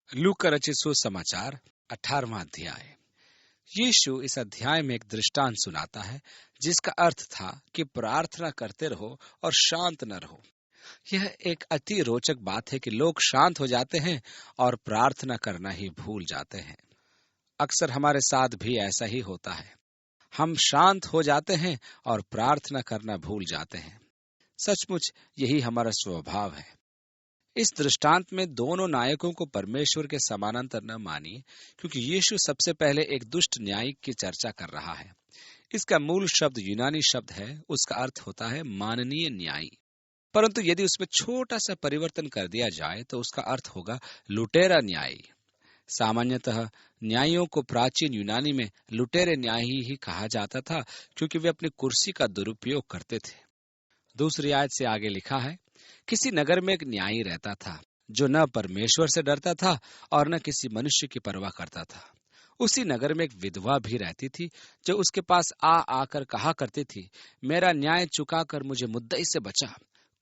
लूका रचित सुसमाचार 18वां अध्याय। यीशु इस अध्याय में एक दृष्टांत सुनाता है जिसका अर्थ था कि प्रार्थना करते रहो और शांत न रहो। यह एक अति रोचक बात है कि लोग शांत हो जाते हैं और प्रार्थना करना ही भूल जाते हैं। अक्सर हमारे साथ भी ऐसा ही होता है। हम शांत हो जाते हैं और प्रार्थना करना भूल जाते हैं। सचमुच यही हमारा स्वभाव है। इस दृष्टांत में दोनों नायकों को परमेश्वर के समानांतर न मानिए, क्योंकि यीशु सबसे पहले एक दुष्ट न्यायिक की चर्चा कर रहा है। इसका मूल शब्द यूनानी शब्द है, उसका अर्थ होता है माननीय न्यायी। परंतु यदि उसमें छोटा सा परिवर्तन कर दिया जाए तो उसका अर्थ होगा लुटेरा न्यायी। सामान्यतः न्यायियों को प्राचीन यूनानी में लुटेरे न्यायी ही कहा जाता था, क्योंकि वे अपनी कुर्सी का दुरुपयोग करते थे। दूसरी आयत से आगे लिखा है, किसी नगर में एक न्यायी रहता था जो न परमेश्वर से डरता था और न किसी मनुष्य की परवाह करता था। उसी नगर में एक विधवा भी रहती थी जो उसके पास आकर कहा करती थी, मेरा न्याय चुकाकर मुझे मुद्दई से बचा।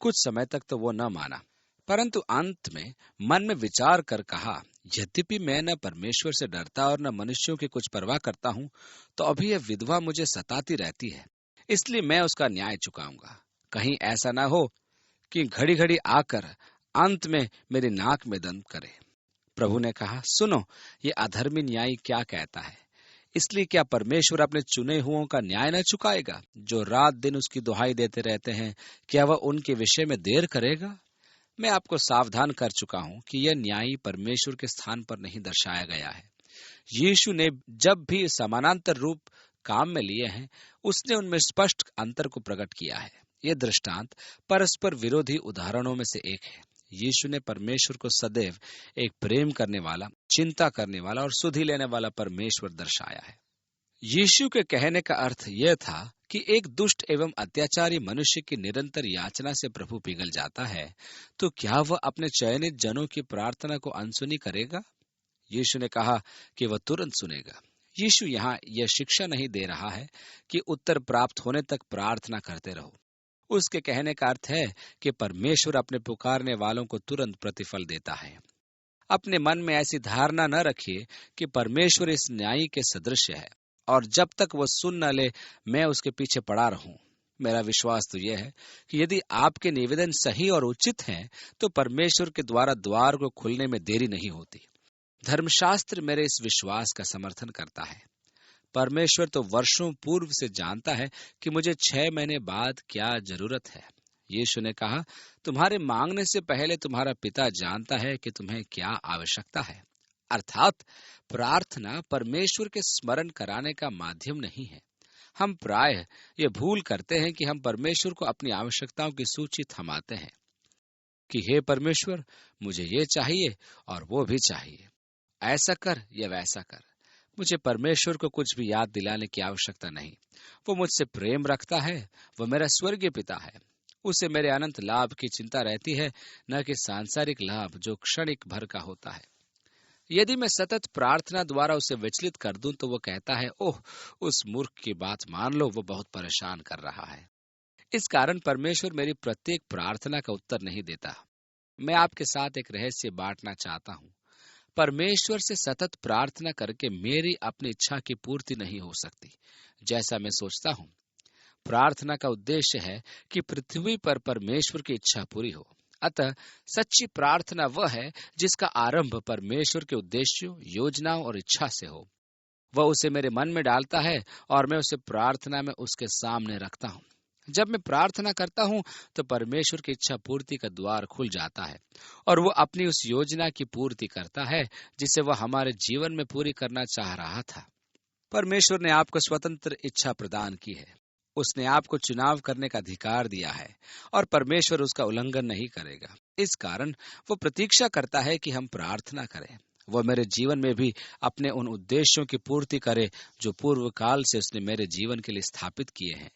कुछ समय तक तो वो न माना, परंतु अंत में मन में विचार कर कहा, यद्यपि मैं न परमेश्वर से डरता और न मनुष्यों की कुछ परवाह करता हूँ, तो अभी यह विधवा मुझे सताती रहती है, इसलिए मैं उसका न्याय चुकाऊंगा। कहीं ऐसा ना हो कि घड़ी घड़ी आकर अंत में मेरी नाक में दम करे। प्रभु ने कहा, सुनो, ये अधर्मी न्यायी क्या कहता है। इसलिए क्या परमेश्वर अपने चुने हुओं का न्याय न चुकाएगा, जो रात दिन उसकी दुहाई देते रहते हैं? क्या वह उनके विषय में देर करेगा? मैं आपको सावधान कर चुका हूं कि यह न्यायी परमेश्वर के स्थान पर नहीं दर्शाया गया है। यीशु ने जब भी समानांतर रूप काम में लिए हैं, उसने उनमें स्पष्ट अंतर को प्रकट किया है। यह दृष्टांत परस्पर विरोधी उदाहरणों में से एक है। यीशु ने परमेश्वर को सदैव एक प्रेम करने वाला, चिंता करने वाला और सुधि लेने वाला परमेश्वर दर्शाया है। यीशु के कहने का अर्थ यह था कि एक दुष्ट एवं अत्याचारी मनुष्य की निरंतर याचना से प्रभु पिघल जाता है, तो क्या वह अपने चयनित जनों की प्रार्थना को अनसुनी करेगा? यीशु ने कहा कि वह तुरंत सुनेगा। यीशु यहाँ यह शिक्षा नहीं दे रहा है कि उत्तर प्राप्त होने तक प्रार्थना करते रहो। उसके कहने का अर्थ है कि परमेश्वर अपने पुकारने वालों को तुरंत प्रतिफल देता है। अपने मन में ऐसी धारणा न रखिए कि परमेश्वर इस न्यायी के सदृश है और जब तक वह सुन न ले मैं उसके पीछे पड़ा रहूं। मेरा विश्वास तो यह है कि यदि आपके निवेदन सही और उचित हैं, तो परमेश्वर के द्वारा द्वार को खुलने में देरी नहीं होती। धर्मशास्त्र मेरे इस विश्वास का समर्थन करता है। परमेश्वर तो वर्षों पूर्व से जानता है कि मुझे 6 महीने बाद क्या जरूरत है। यीशु ने कहा, तुम्हारे मांगने से पहले तुम्हारा पिता जानता है कि तुम्हें क्या आवश्यकता है। अर्थात प्रार्थना परमेश्वर के स्मरण कराने का माध्यम नहीं है। हम प्रायः ये भूल करते हैं कि हम परमेश्वर को अपनी आवश्यकताओं की सूची थमाते हैं कि हे परमेश्वर, मुझे ये चाहिए और वो भी चाहिए, ऐसा कर या वैसा कर। मुझे परमेश्वर को कुछ भी याद दिलाने की आवश्यकता नहीं। वो मुझसे प्रेम रखता है, वो मेरा स्वर्गीय पिता है। उसे मेरे अनंत लाभ की चिंता रहती है, न कि सांसारिक लाभ जो क्षणिक भर का होता है। यदि मैं सतत प्रार्थना द्वारा उसे विचलित कर दूं, तो वो कहता है, ओह, उस मूर्ख की बात मान लो, वो बहुत परेशान कर रहा है। इस कारण परमेश्वर मेरी प्रत्येक प्रार्थना का उत्तर नहीं देता। मैं आपके साथ एक रहस्य बांटना चाहता हूँ। परमेश्वर से सतत प्रार्थना करके मेरी अपनी इच्छा की पूर्ति नहीं हो सकती, जैसा मैं सोचता हूँ। प्रार्थना का उद्देश्य है कि पृथ्वी पर परमेश्वर की इच्छा पूरी हो। अतः सच्ची प्रार्थना वह है जिसका आरंभ परमेश्वर के उद्देश्यों, योजनाओं और इच्छा से हो। वह उसे मेरे मन में डालता है और मैं उसे प्रार्थना में उसके सामने रखता हूँ। जब मैं प्रार्थना करता हूँ तो परमेश्वर की इच्छा पूर्ति का द्वार खुल जाता है और वो अपनी उस योजना की पूर्ति करता है जिसे वह हमारे जीवन में पूरी करना चाह रहा था। परमेश्वर ने आपको स्वतंत्र इच्छा प्रदान की है। उसने आपको चुनाव करने का अधिकार दिया है और परमेश्वर उसका उल्लंघन नहीं करेगा। इस कारण वो प्रतीक्षा करता है कि हम प्रार्थना करें। वह मेरे जीवन में भी अपने उन उद्देश्यों की पूर्ति करे जो पूर्व काल से उसने मेरे जीवन के लिए स्थापित किए हैं।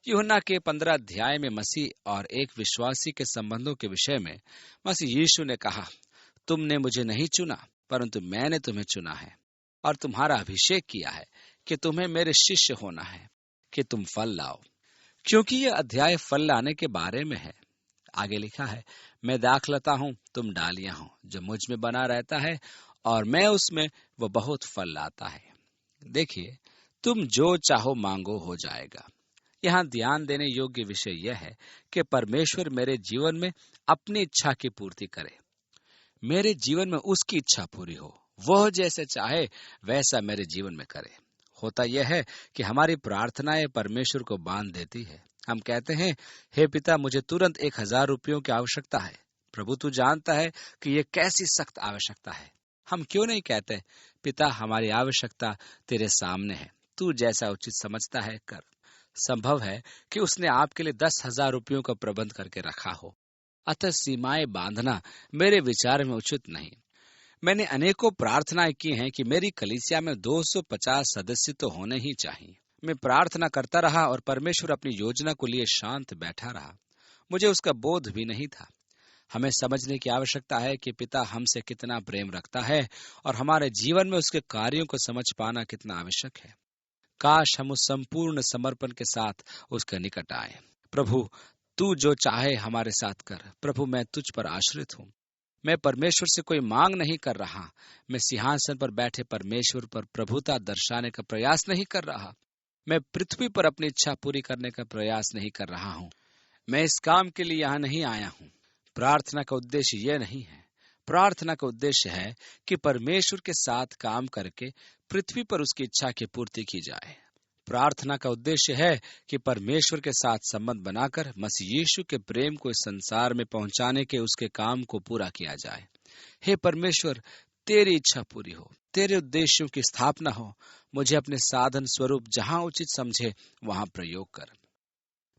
यूहन्ना के 15 अध्याय में मसीह और एक विश्वासी के संबंधों के विषय में मसीह यीशु ने कहा, तुमने मुझे नहीं चुना, परंतु मैंने तुम्हें चुना है और तुम्हारा अभिषेक किया है कि तुम्हें मेरे शिष्य होना है, कि तुम फल लाओ। क्योंकि यह अध्याय फल लाने के बारे में है। आगे लिखा है, मैं दाखलता हूँ, तुम डालियां हो। जो मुझ में बना रहता है और मैं उसमें वह बहुत फल लाता है। देखिए, तुम जो चाहो मांगो हो जाएगा। यहाँ ध्यान देने योग्य विषय यह है कि परमेश्वर मेरे जीवन में अपनी इच्छा की पूर्ति करे। मेरे जीवन में उसकी इच्छा पूरी हो, वह जैसे चाहे वैसा मेरे जीवन में करे। होता यह है कि हमारी प्रार्थनाएं परमेश्वर को बांध देती है। हम कहते हैं, हे पिता, मुझे तुरंत 1,000 रुपयों की आवश्यकता है। प्रभु, तू जानता है कि यह कैसी सख्त आवश्यकता है। हम क्यों नहीं कहते, पिता, हमारी आवश्यकता तेरे सामने है, तू जैसा उचित समझता है कर। संभव है कि उसने आपके लिए 10,000 रुपयों का प्रबंध करके रखा हो, अतः सीमाएं बांधना मेरे विचार में उचित नहीं। मैंने अनेकों प्रार्थनाएं की हैं कि मेरी कलीसिया में 250 सदस्य तो होने ही चाहिए। मैं प्रार्थना करता रहा और परमेश्वर अपनी योजना को लिए शांत बैठा रहा। मुझे उसका बोध भी नहीं था। हमें समझने की आवश्यकता है कि पिता हमसे कितना प्रेम रखता है और हमारे जीवन में उसके कार्यों को समझ पाना कितना आवश्यक है। काश हम उस संपूर्ण समर्पण के साथ उसके निकट आए। प्रभु, तू जो चाहे हमारे साथ कर। प्रभु, मैं तुझ पर आश्रित हूँ। मैं परमेश्वर से कोई मांग नहीं कर रहा। मैं सिंहासन पर बैठे परमेश्वर पर प्रभुता दर्शाने का प्रयास नहीं कर रहा। मैं पृथ्वी पर अपनी इच्छा पूरी करने का प्रयास नहीं कर रहा हूँ। मैं इस काम के लिए यहाँ नहीं आया हूँ। प्रार्थना का उद्देश्य यह नहीं है। प्रार्थना का उद्देश्य है कि परमेश्वर के साथ काम करके पृथ्वी पर उसकी इच्छा की पूर्ति की जाए। प्रार्थना का उद्देश्य है कि परमेश्वर के साथ संबंध बनाकर मसीह यीशु के प्रेम को इस संसार में पहुंचाने के उसके काम को पूरा किया जाए। हे परमेश्वर, तेरी इच्छा पूरी हो, तेरे उद्देश्यों की स्थापना हो। मुझे अपने साधन स्वरूप जहां उचित समझे वहां प्रयोग कर।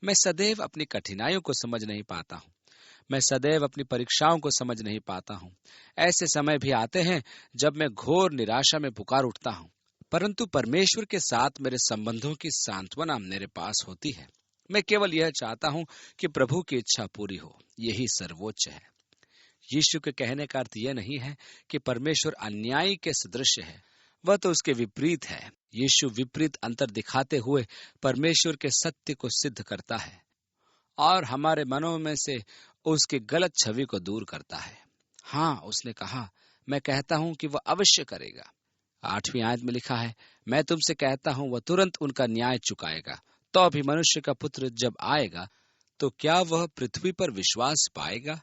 मैं सदैव अपनी कठिनाइयों को समझ नहीं पाता हूँ। मैं सदैव अपनी परीक्षाओं को समझ नहीं पाता हूँ। ऐसे समय भी आते हैं जब मैं घोर निराशा में पुकार उठता हूँ, परंतु परमेश्वर के साथ मेरे संबंधों की सांत्वना मेरे पास होती है। मैं केवल यह चाहता हूँ कि प्रभु की इच्छा पूरी हो, यही सर्वोच्च है। यीशु के कहने का अर्थ यह नहीं है कि परमेश्वर अन्यायी के सदृश है, वह तो उसके विपरीत है। यीशु विपरीत अंतर दिखाते हुए परमेश्वर के सत्य को सिद्ध करता है और हमारे मनों में से उसकी गलत छवि को दूर करता है। हाँ, उसने कहा, मैं कहता हूँ कि वह अवश्य करेगा। 8वीं आयत में लिखा है, मैं तुमसे कहता हूँ वह तुरंत उनका न्याय चुकाएगा। तो अभी मनुष्य का पुत्र जब आएगा तो क्या वह पृथ्वी पर विश्वास पाएगा?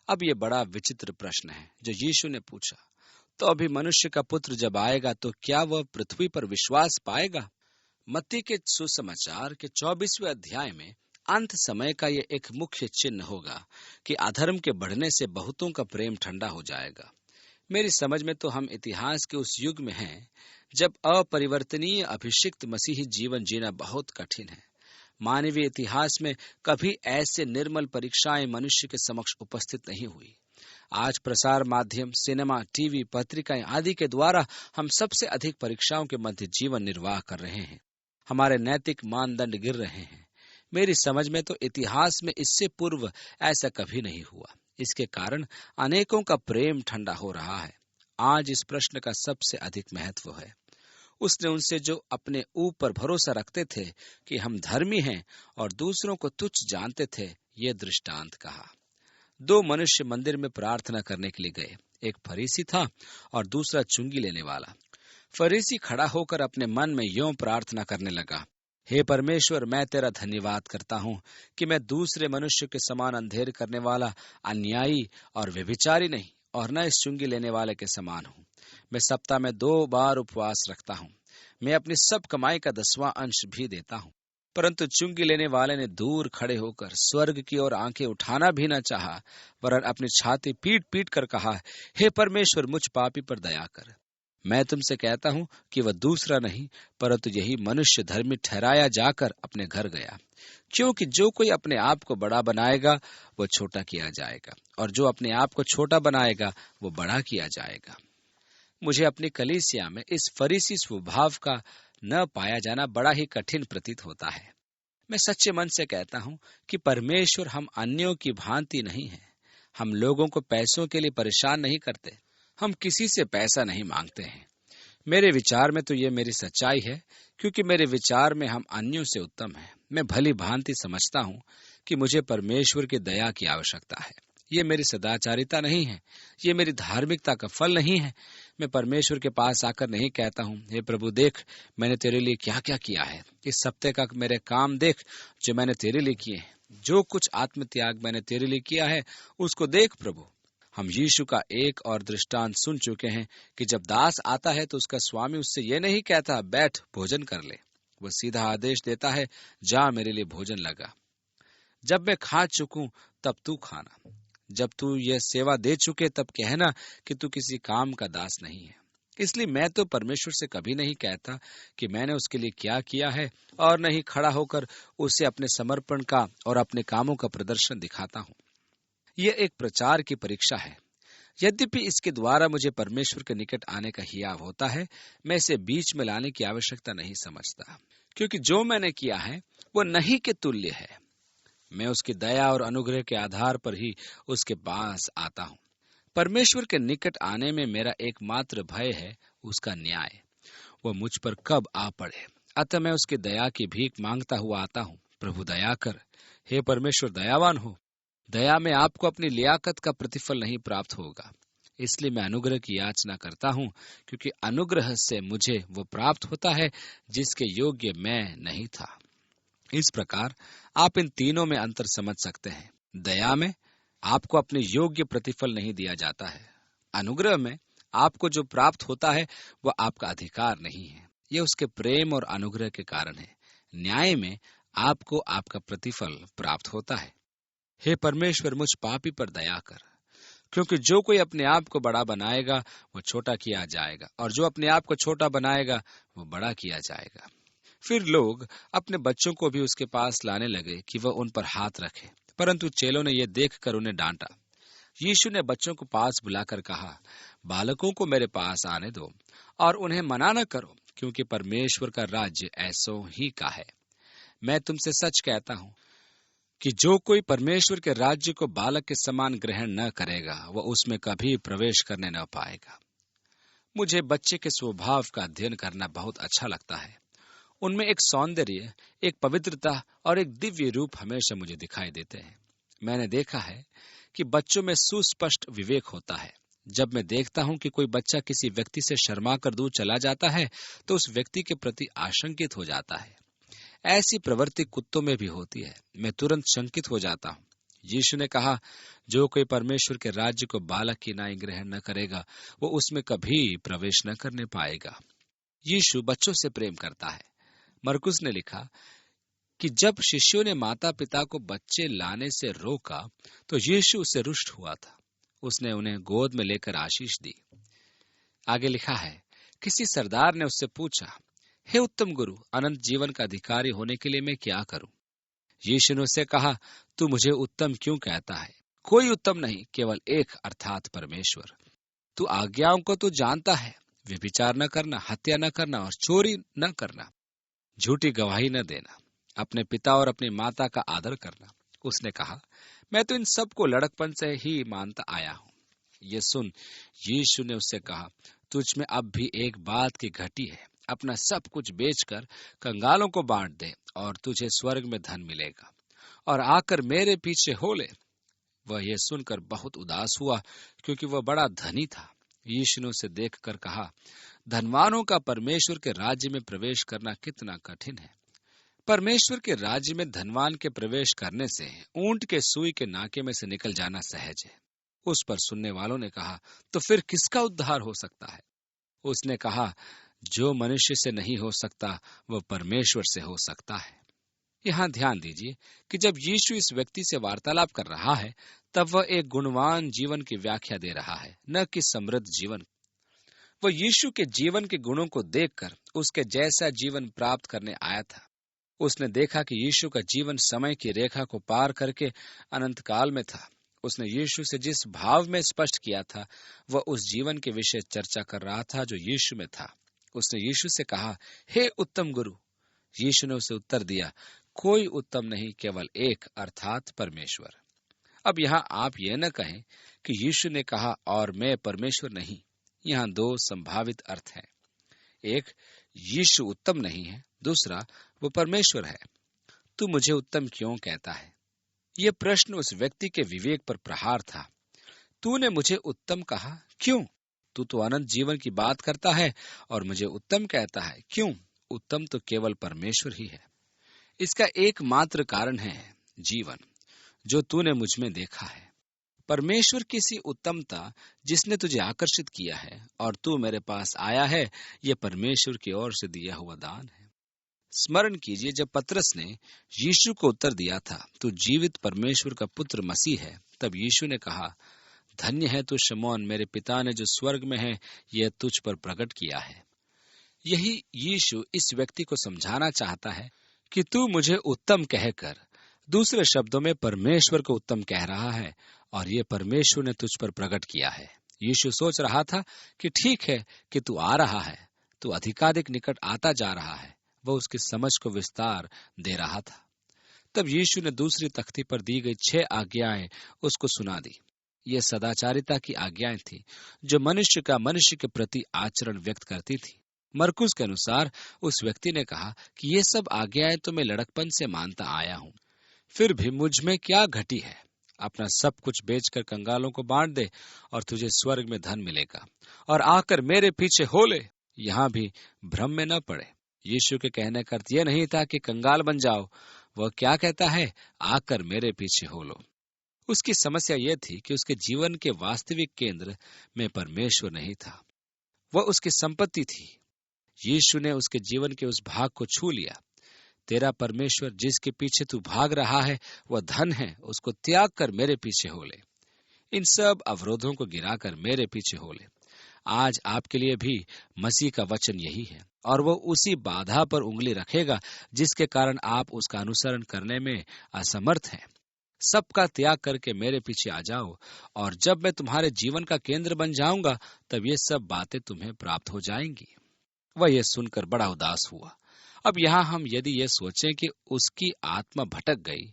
अब यह बड़ा विचित्र प्रश्न है जो यीशु ने पूछा। तो अभी मनुष्य का पुत्र जब आएगा तो क्या वह पृथ्वी पर विश्वास पाएगा? मत्ती के सुसमाचार के 24वें अध्याय में अंत समय का यह एक मुख्य चिन्ह होगा कि अधर्म के बढ़ने से बहुतों का प्रेम ठंडा हो जाएगा। मेरी समझ में तो हम इतिहास के उस युग में हैं जब अपरिवर्तनीय अभिषिक्त मसीही जीवन जीना बहुत कठिन है। मानवीय इतिहास में कभी ऐसे निर्मल परीक्षाएं मनुष्य के समक्ष उपस्थित नहीं हुई। आज प्रसार माध्यम, सिनेमा, टीवी, पत्रिकाएं आदि के द्वारा हम सबसे अधिक परीक्षाओं के मध्य जीवन निर्वाह कर रहे हैं। हमारे नैतिक मानदंड गिर रहे हैं। मेरी समझ में तो इतिहास में इससे पूर्व ऐसा कभी नहीं हुआ। इसके कारण अनेकों का प्रेम ठंडा हो रहा है। आज इस प्रश्न का सबसे अधिक महत्व है। उसने उनसे जो अपने ऊपर भरोसा रखते थे कि हम धर्मी हैं और दूसरों को तुच्छ जानते थे, ये दृष्टांत कहा। 2 मनुष्य मंदिर में प्रार्थना करने के लिए गए। एक फरीसी था और दूसरा चुंगी लेने वाला। फरीसी खड़ा होकर अपने मन में यूं प्रार्थना करने लगा, हे परमेश्वर, मैं तेरा धन्यवाद करता हूँ कि मैं दूसरे मनुष्य के समान अंधेर करने वाला अन्यायी और व्यभिचारी नहीं और न इस चुंगी लेने वाले के समान हूँ। मैं सप्ताह में 2 बार उपवास रखता हूँ। मैं अपनी सब कमाई का 10वां अंश भी देता हूँ। परंतु चुंगी लेने वाले ने दूर खड़े होकर स्वर्ग की ओर आंखें उठाना भी न चाहा, वरन अपनी छाती पीट पीट कर कहा, हे परमेश्वर, मुझ पापी पर दया कर। मैं तुमसे कहता हूँ कि वह दूसरा नहीं परंतु यही मनुष्य धर्मी ठहराया जाकर अपने घर गया। क्योंकि जो कोई अपने आप को बड़ा बनाएगा वो छोटा किया जाएगा, और जो अपने आप को छोटा बनाएगा वो बड़ा किया जाएगा। मुझे अपनी कलीसिया में इस फरीसी स्वभाव का न पाया जाना बड़ा ही कठिन प्रतीत होता है। मैं सच्चे मन से कहता हूँ कि परमेश्वर हम अन्यों की भांति नहीं है। हम लोगों को पैसों के लिए परेशान नहीं करते। हम किसी से पैसा नहीं मांगते हैं। मेरे विचार में तो ये मेरी सच्चाई है, क्योंकि मेरे विचार में हम अन्यों से उत्तम हैं। मैं भली भांति समझता हूँ कि मुझे परमेश्वर की दया की आवश्यकता है। ये मेरी सदाचारिता नहीं है, ये मेरी धार्मिकता का फल नहीं है। मैं परमेश्वर के पास आकर नहीं कहता हूँ, हे प्रभु देख मैंने तेरे लिए क्या क्या किया है, इस हफ्ते का मेरे काम देख जो मैंने तेरे लिए किए हैं, जो कुछ आत्मत्याग मैंने तेरे लिए किया है उसको देख प्रभु। हम यीशु का एक और दृष्टांत सुन चुके हैं कि जब दास आता है तो उसका स्वामी उससे ये नहीं कहता बैठ भोजन कर ले, वो सीधा आदेश देता है जा मेरे लिए भोजन लगा। जब मैं खा चुकूं तब तू खाना, जब तू यह सेवा दे चुके तब कहना कि तू किसी काम का दास नहीं है। इसलिए मैं तो परमेश्वर से कभी नहीं कहता कि मैंने उसके लिए क्या किया है और नहीं खड़ा होकर उसे अपने समर्पण का और अपने कामों का प्रदर्शन दिखाता हूँ। यह एक प्रचार की परीक्षा है। यद्यपि इसके द्वारा मुझे परमेश्वर के निकट आने का हियाव होता है, मैं इसे बीच में लाने की आवश्यकता नहीं समझता, क्योंकि जो मैंने किया है वो नहीं के तुल्य है। मैं उसकी दया और अनुग्रह के आधार पर ही उसके पास आता हूँ। परमेश्वर के निकट आने में मेरा एकमात्र भय है उसका न्याय, वह मुझ पर कब आ पड़े। अतः मैं उसकी दया की भीख मांगता हुआ आता हूँ, प्रभु दया कर, हे परमेश्वर दयावान हो। दया में आपको अपनी लियाकत का प्रतिफल नहीं प्राप्त होगा, इसलिए मैं अनुग्रह की याचना करता हूँ, क्योंकि अनुग्रह से मुझे वो प्राप्त होता है जिसके योग्य मैं नहीं था। इस प्रकार आप इन तीनों में अंतर समझ सकते हैं। दया में आपको अपने योग्य प्रतिफल नहीं दिया जाता है। अनुग्रह में आपको जो प्राप्त होता है वह आपका अधिकार नहीं है, यह उसके प्रेम और अनुग्रह के कारण है। न्याय में आपको आपका प्रतिफल प्राप्त होता है। हे परमेश्वर मुझ पापी पर दया कर, क्योंकि जो कोई अपने आप को बड़ा बनाएगा वो छोटा किया जाएगा, और जो अपने आप को छोटा बनाएगा वो बड़ा किया जाएगा। फिर लोग अपने बच्चों को भी उसके पास लाने लगे कि वह उन पर हाथ रखे, परंतु चेलों ने यह देखकर उन्हें डांटा। यीशु ने बच्चों को पास बुलाकर कहा, बालकों को मेरे पास आने दो और उन्हें मना न करो, क्योंकि परमेश्वर का राज्य ऐसों ही का है। मैं तुमसे सच कहता हूँ कि जो कोई परमेश्वर के राज्य को बालक के समान ग्रहण न करेगा वह उसमें कभी प्रवेश करने न पाएगा। मुझे बच्चे के स्वभाव का अध्ययन करना बहुत अच्छा लगता है। उनमें एक सौंदर्य, एक पवित्रता और एक दिव्य रूप हमेशा मुझे दिखाई देते हैं। मैंने देखा है कि बच्चों में सुस्पष्ट विवेक होता है। जब मैं देखता हूं कि कोई बच्चा किसी व्यक्ति से शर्मा कर दूर चला जाता है तो उस व्यक्ति के प्रति आशंकित हो जाता है। ऐसी प्रवृत्ति कुत्तों में भी होती है। मैं तुरंत शंकित हो जाता हूँ। यीशु ने कहा, जो कोई परमेश्वर के राज्य को बालक की नाई ग्रहण न करेगा वो उसमें कभी प्रवेश न करने पाएगा। यीशु बच्चों से प्रेम करता है। मरकुस ने लिखा कि जब शिष्यों ने माता पिता को बच्चे लाने से रोका तो यीशु उससे रुष्ट हुआ था। उसने उन्हें गोद में लेकर आशीष दी। आगे लिखा है, किसी सरदार ने उससे पूछा, हे उत्तम गुरु, अनंत जीवन का अधिकारी होने के लिए मैं क्या करूं? यीशु ने उससे कहा, तू मुझे उत्तम क्यों कहता है? कोई उत्तम नहीं, केवल एक, अर्थात परमेश्वर। तू आज्ञाओं को तो जानता है, व्यभिचार न करना, हत्या न करना और चोरी न करना, झूठी गवाही न देना, अपने पिता और अपनी माता का आदर करना। उसने कहा, मैं तो इन सब को लड़कपन से ही मानता आया हूँ। ये सुन यीशु ने उससे कहा, तुझ में अब भी एक बात की घटी है। अपना सब कुछ बेचकर कंगालों को बांट दे और तुझे स्वर्ग में धन मिलेगा, और आकर मेरे पीछे हो ले। वह यह सुनकर बहुत उदास हुआ, क्योंकि वह बड़ा धनी था। यीशु ने उसे देखकर कहा, धनवानों का परमेश्वर के राज्य में प्रवेश करना कितना कठिन है। परमेश्वर के राज्य में धनवान के प्रवेश करने से ऊंट के सुई के नाके में से निकल जाना सहज है। उस पर सुनने वालों ने कहा, तो फिर किसका उद्धार हो सकता है? उसने कहा, जो मनुष्य से नहीं हो सकता वह परमेश्वर से हो सकता है। यहाँ ध्यान दीजिए कि जब यीशु इस व्यक्ति से वार्तालाप कर रहा है तब वह एक गुणवान जीवन की व्याख्या दे रहा है, न कि समृद्ध जीवन। वह यीशु के जीवन के गुणों को देखकर उसके जैसा जीवन प्राप्त करने आया था। उसने देखा कि यीशु का जीवन समय की रेखा को पार करके अनंत काल में था। उसने यीशु से जिस भाव में स्पष्ट किया था वह उस जीवन के विषय चर्चा कर रहा था जो यीशु में था। उसने यीशु से कहा, हे उत्तम गुरु। यीशु ने उसे उत्तर दिया, कोई उत्तम नहीं, केवल एक, अर्थात परमेश्वर। अब यहाँ आप यह न कहें कि यीशु ने कहा और मैं परमेश्वर नहीं। यहाँ दो संभावित अर्थ हैं। एक, यीशु उत्तम नहीं है, दूसरा वो परमेश्वर है। तू मुझे उत्तम क्यों कहता है? यह प्रश्न उस व्यक्ति के विवेक पर प्रहार था। तूने मुझे उत्तम कहा, क्यों? तू तो अनंत जीवन की बात करता है और मुझे उत्तम कहता है, क्यों? उत्तम तो केवल परमेश्वर ही है। इसका एकमात्र कारण है जीवन, जो तूने मुझ में देखा है। परमेश्वर की सी उत्तमता जिसने तुझे आकर्षित किया है और तू मेरे पास आया है, यह परमेश्वर की ओर से दिया हुआ दान है। स्मरण कीजिए, जब पतरस ने यीशु को उत्तर दिया था, तू जीवित परमेश्वर का पुत्र मसीह है, तब यीशु ने कहा, धन्य है तू शमौन, मेरे पिता ने जो स्वर्ग में है यह तुझ पर प्रकट किया है। यही यीशु इस व्यक्ति को समझाना चाहता है कि तू मुझे उत्तम कहकर, दूसरे शब्दों में परमेश्वर को उत्तम कह रहा है और ये परमेश्वर ने तुझ पर प्रकट किया है। यीशु सोच रहा था कि ठीक है कि तू आ रहा है, तू अधिकाधिक निकट आता जा रहा है। वह उसकी समझ को विस्तार दे रहा था। तब यीशु ने दूसरी तख्ती पर दी गई 6 आज्ञाएं उसको सुना दी। ये सदाचारिता की आज्ञाएं थी जो मनुष्य का मनुष्य के प्रति आचरण व्यक्त करती थी। मरकुस के अनुसार उस व्यक्ति ने कहा कि ये सब आज्ञाएं तो मैं लड़कपन से मानता आया हूँ, फिर भी मुझ में क्या घटी है? अपना सब कुछ बेचकर कंगालों को बांट दे और तुझे स्वर्ग में धन मिलेगा, और आकर मेरे पीछे हो ले। यहाँ भी भ्रम में न पड़े। यीशु के कहने का अर्थ यह नहीं था कि कंगाल बन जाओ। वह क्या कहता है? आकर मेरे पीछे हो लो। उसकी समस्या यह थी कि उसके जीवन के वास्तविक केंद्र में परमेश्वर नहीं था, वह उसकी संपत्ति थी। यीशु ने उसके जीवन के उस भाग को छू लिया। तेरा परमेश्वर जिसके पीछे तू भाग रहा है वह धन है, उसको त्याग कर मेरे पीछे हो ले। इन सब अवरोधों को गिराकर मेरे पीछे हो ले। आज आपके लिए भी मसीह का वचन यही है, और वो उसी बाधा पर उंगली रखेगा जिसके कारण आप उसका अनुसरण करने में असमर्थ हैं। सबका त्याग करके मेरे पीछे आ जाओ, और जब मैं तुम्हारे जीवन का केंद्र बन जाऊंगा तब ये सब बातें तुम्हें प्राप्त हो जाएंगी। वह यह सुनकर बड़ा उदास हुआ। अब यहाँ हम यदि ये सोचें कि उसकी आत्मा भटक गई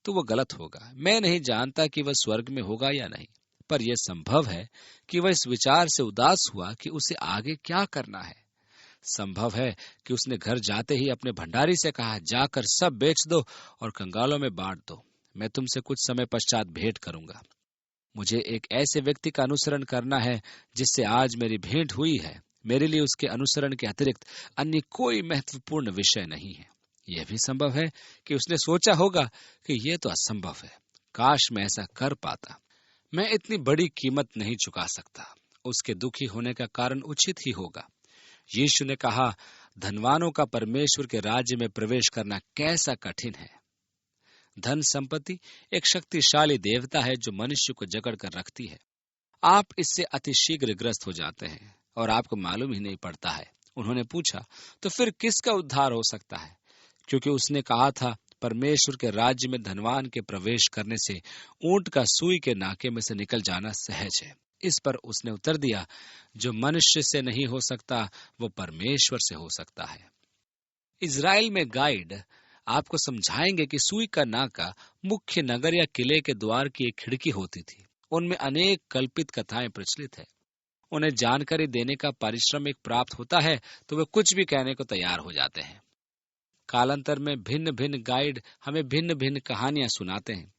तो वो गलत होगा। मैं नहीं जानता कि वह स्वर्ग में होगा या नहीं, पर यह संभव है कि वह इस विचार से उदास हुआ कि उसे आगे क्या करना है। संभव है कि उसने घर जाते ही अपने भंडारी से कहा, जाकर सब बेच दो और कंगालों में बांट दो, मैं तुमसे कुछ समय पश्चात भेंट करूंगा। मुझे एक ऐसे व्यक्ति का अनुसरण करना है जिससे आज मेरी भेंट हुई है। मेरे लिए उसके अनुसरण के अतिरिक्त अन्य कोई महत्वपूर्ण विषय नहीं है। यह भी संभव है कि उसने सोचा होगा कि यह तो असंभव है, काश मैं ऐसा कर पाता। मैं इतनी बड़ी कीमत नहीं चुका सकता। उसके दुखी होने का कारण उचित ही होगा। यीशु ने कहा, धनवानों का परमेश्वर के राज्य में प्रवेश करना कैसा कठिन है। धन संपत्ति एक शक्तिशाली देवता है जो मनुष्य को जकड़ कर रखती है। आप इससे अतिशीघ्र ग्रस्त हो जाते हैं और आपको मालूम ही नहीं पड़ता है। उन्होंने पूछा, तो फिर किसका उद्धार हो सकता है? क्योंकि उसने कहा था, परमेश्वर के राज्य में धनवान के प्रवेश करने से ऊंट का सुई के नाके में से निकल जाना सहज है। इस पर उसने उत्तर दिया, जो मनुष्य से नहीं हो सकता वो परमेश्वर से हो सकता है। इजराइल में गाइड आपको समझाएंगे कि सुई का नाका मुख्य नगर या किले के द्वार की एक खिड़की होती थी। उनमें अनेक कल्पित कथाएं प्रचलित है। उन्हें जानकारी देने का पारिश्रमिक प्राप्त होता है तो वे कुछ भी कहने को तैयार हो जाते हैं। कालांतर में भिन्न भिन्न गाइड हमें भिन्न भिन्न कहानियां सुनाते हैं,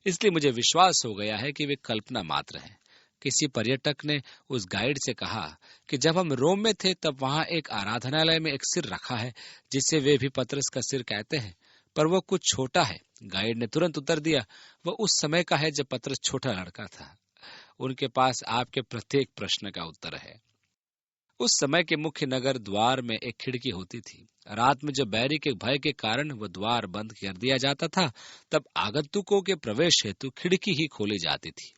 इसलिए मुझे विश्वास हो गया है कि वे कल्पना मात्र हैं। किसी पर्यटक ने उस गाइड से कहा कि जब हम रोम में थे तब वहां एक आराधनालय में एक सिर रखा है जिसे वे भी पतरस का सिर कहते हैं, पर वो कुछ छोटा है। गाइड ने तुरंत उत्तर दिया, वह उस समय का है जब पतरस छोटा लड़का था। उनके पास आपके प्रत्येक प्रश्न का उत्तर है। उस समय के मुख्य नगर द्वार में एक खिड़की होती थी। रात में जब बैरी के भय के कारण वह द्वार बंद कर दिया जाता था, तब आगंतुकों के प्रवेश हेतु खिड़की ही खोली जाती थी।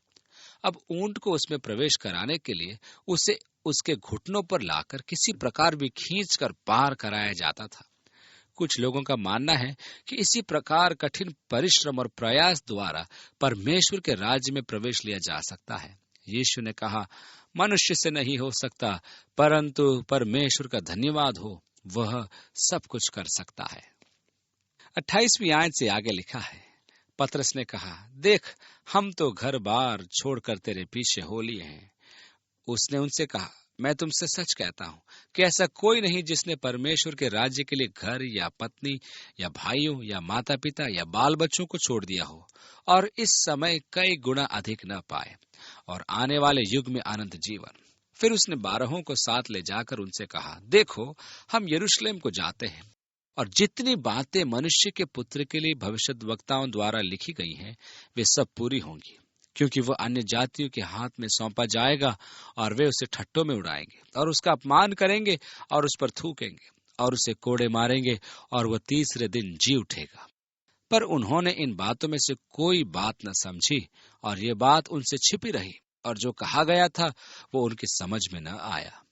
अब ऊंट को उसमें प्रवेश कराने के लिए उसे उसके घुटनों पर लाकर किसी प्रकार भी खींचकर पार कराया जाता था। कुछ लोगों का मानना है कि इसी प्रकार कठिन परिश्रम और प्रयास द्वारा परमेश्वर के राज्य में प्रवेश लिया जा सकता है। यीशु ने कहा, मनुष्य से नहीं हो सकता, परंतु परमेश्वर का धन्यवाद हो, वह सब कुछ कर सकता है। 28वीं आयत से आगे लिखा है, पतरस ने कहा, देख हम तो घर बार छोड़कर तेरे पीछे हो लिए हैं, उसने उनसे कहा, मैं तुमसे सच कहता हूं कि ऐसा कोई नहीं जिसने परमेश्वर के राज्य के लिए घर या पत्नी या भाइयों या माता पिता या बाल बच्चों को छोड़ दिया हो और इस समय कई गुना अधिक न पाए और आने वाले युग में अनंत जीवन। फिर उसने 12 को साथ ले जाकर उनसे कहा, देखो, हम यरूशलेम को जाते हैं और जितनी बातें मनुष्य के पुत्र के लिए भविष्यद्वक्ताओं द्वारा लिखी गई हैं वे सब पूरी होंगी, क्योंकि वह अन्य जातियों के हाथ में सौंपा जाएगा और वे उसे ठट्टों में उड़ाएंगे और उसका अपमान करेंगे और उस पर थूकेंगे और उसे कोड़े मारेंगे और वह तीसरे दिन जी उठेगा। पर उन्होंने इन बातों में से कोई बात न समझी और ये बात उनसे छिपी रही और जो कहा गया था वो उनकी समझ में न आया।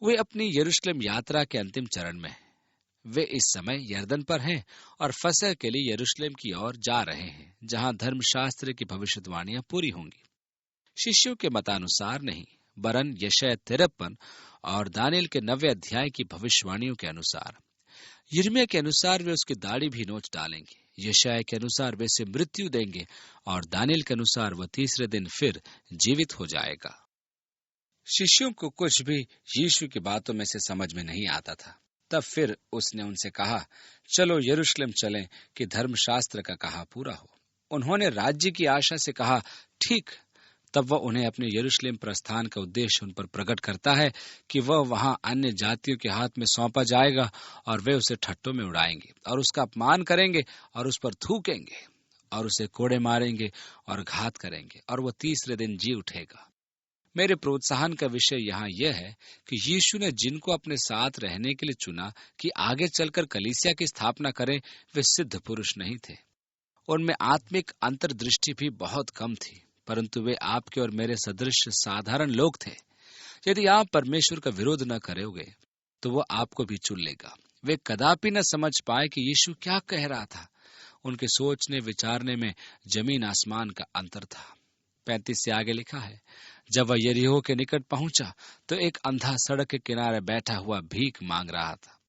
वे अपनी यरूशलेम यात्रा के अंतिम चरण में हैं। वे इस समय यरदन पर हैं और फसह के लिए यरूशलेम की ओर जा रहे हैं, जहां धर्मशास्त्र की भविष्यवाणियां पूरी होंगी। शिष्यों के मतानुसार नहीं, वरन यशायाह 53 और दानियेल के 9वें अध्याय की भविष्यवाणियों के अनुसार। यिर्मयाह के अनुसार वे उसकी दाढ़ी भी नोच डालेंगे, यशायाह के अनुसार वे उसे मृत्यु देंगे और दानियेल के अनुसार वह तीसरे दिन फिर जीवित हो जाएगा। शिष्यों को कुछ भी यीशु की बातों में से समझ में नहीं आता था। तब फिर उसने उनसे कहा, चलो यरूशलेम चलें कि धर्मशास्त्र का कहा पूरा हो। उन्होंने राज्य की आशा से कहा, ठीक। तब वह उन्हें अपने यरूशलेम प्रस्थान का उद्देश्य उन पर प्रकट करता है कि वह वहां अन्य जातियों के हाथ में सौंपा जाएगा और वे उसे ठट्टों में उड़ाएंगे और उसका अपमान करेंगे और उस पर थूकेंगे और उसे कोड़े मारेंगे और घात करेंगे और वह तीसरे दिन जी उठेगा। मेरे प्रोत्साहन का विषय यहाँ यह है कि यीशु ने जिनको अपने साथ रहने के लिए चुना कि आगे चलकर कलीसिया की स्थापना करें, वे सिद्ध पुरुष नहीं थे। उनमें आत्मिक अंतर्दृष्टि भी बहुत कम थी, परंतु वे आपके और मेरे सदृश साधारण लोग थे। यदि आप परमेश्वर का विरोध न करोगे तो वह आपको भी चुन लेगा। वे कदापि न समझ पाए कि यीशु क्या कह रहा था। उनके सोचने विचारने में जमीन आसमान का अंतर था। 35 से आगे लिखा है, जब वह यरीहो के निकट पहुंचा तो एक अंधा सड़क के किनारे बैठा हुआ भीख मांग रहा था।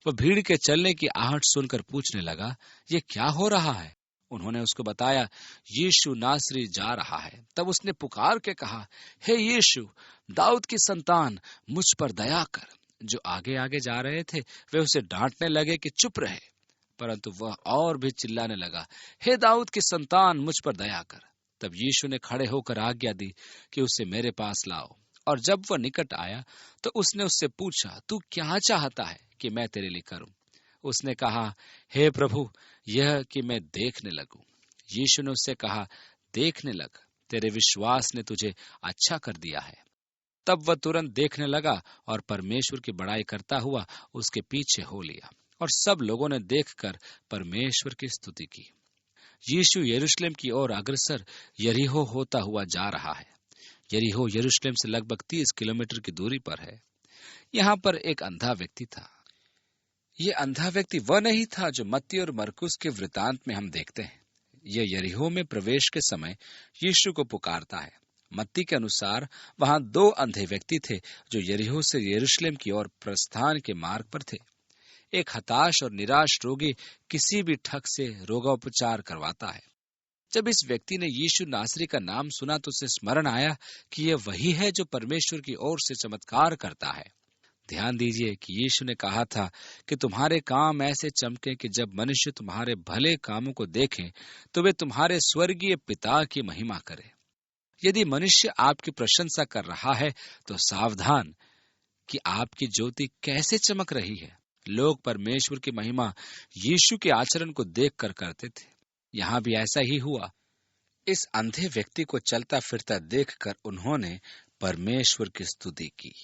वह भीड़ के चलने की आहट सुनकर पूछने लगा, ये क्या हो रहा है? उन्होंने उसको बताया, यीशु नासरी जा रहा है। तब उसने पुकार के कहा, हे यीशु, दाऊद की संतान, मुझ पर दया कर। जो आगे आगे जा रहे थे वे उसे डांटने लगे कि चुप रहे, परंतु वह और भी चिल्लाने लगा, हे दाऊद की संतान, मुझ पर दया कर। तब यीशु ने खड़े होकर आज्ञा दी कि उसे मेरे पास लाओ। और जब वह निकट आया तो उसने उससे पूछा, तू क्या चाहता है कि मैं तेरे लिए करूं? उसने कहा, हे प्रभु, यह कि मैं देखने लगूं। यीशु ने उससे कहा, देखने लग, तेरे विश्वास ने तुझे अच्छा कर दिया है। तब वह तुरंत देखने लगा और परमेश्वर की बड़ाई करता हुआ उसके पीछे हो लिया और सब लोगों ने देखकर परमेश्वर की स्तुति की। यीशु यरूशलेम की ओर अग्रसर यरीहो होता हुआ जा रहा है। यरीहो यरूशलेम से लगभग 30 किलोमीटर की दूरी पर है। यहाँ पर एक अंधा व्यक्ति था। ये अंधा व्यक्ति वह नहीं था जो मत्ती और मरकुस के वृतांत में हम देखते हैं। यह यरीहो में प्रवेश के समय यीशु को पुकारता है। मत्ती के अनुसार वहां 2 अंधे व्यक्ति थे जो यरीहो से यरूशलेम की ओर प्रस्थान के मार्ग पर थे। एक हताश और निराश रोगी किसी भी ठग से रोगोपचार करवाता है। जब इस व्यक्ति ने यीशु नासरी का नाम सुना तो उसे स्मरण आया कि यह वही है जो परमेश्वर की ओर से चमत्कार करता है। ध्यान दीजिए कि यीशु ने कहा था कि तुम्हारे काम ऐसे चमके कि जब मनुष्य तुम्हारे भले कामों को देखें तो वे तुम्हारे स्वर्गीय पिता की महिमा करें। यदि मनुष्य आपकी प्रशंसा कर रहा है तो सावधान कि आपकी ज्योति कैसे चमक रही है। लोग परमेश्वर की महिमा यीशु के आचरण को देखकर करते थे। यहाँ भी ऐसा ही हुआ। इस अंधे व्यक्ति को चलता फिरता देखकर उन्होंने परमेश्वर की स्तुति की।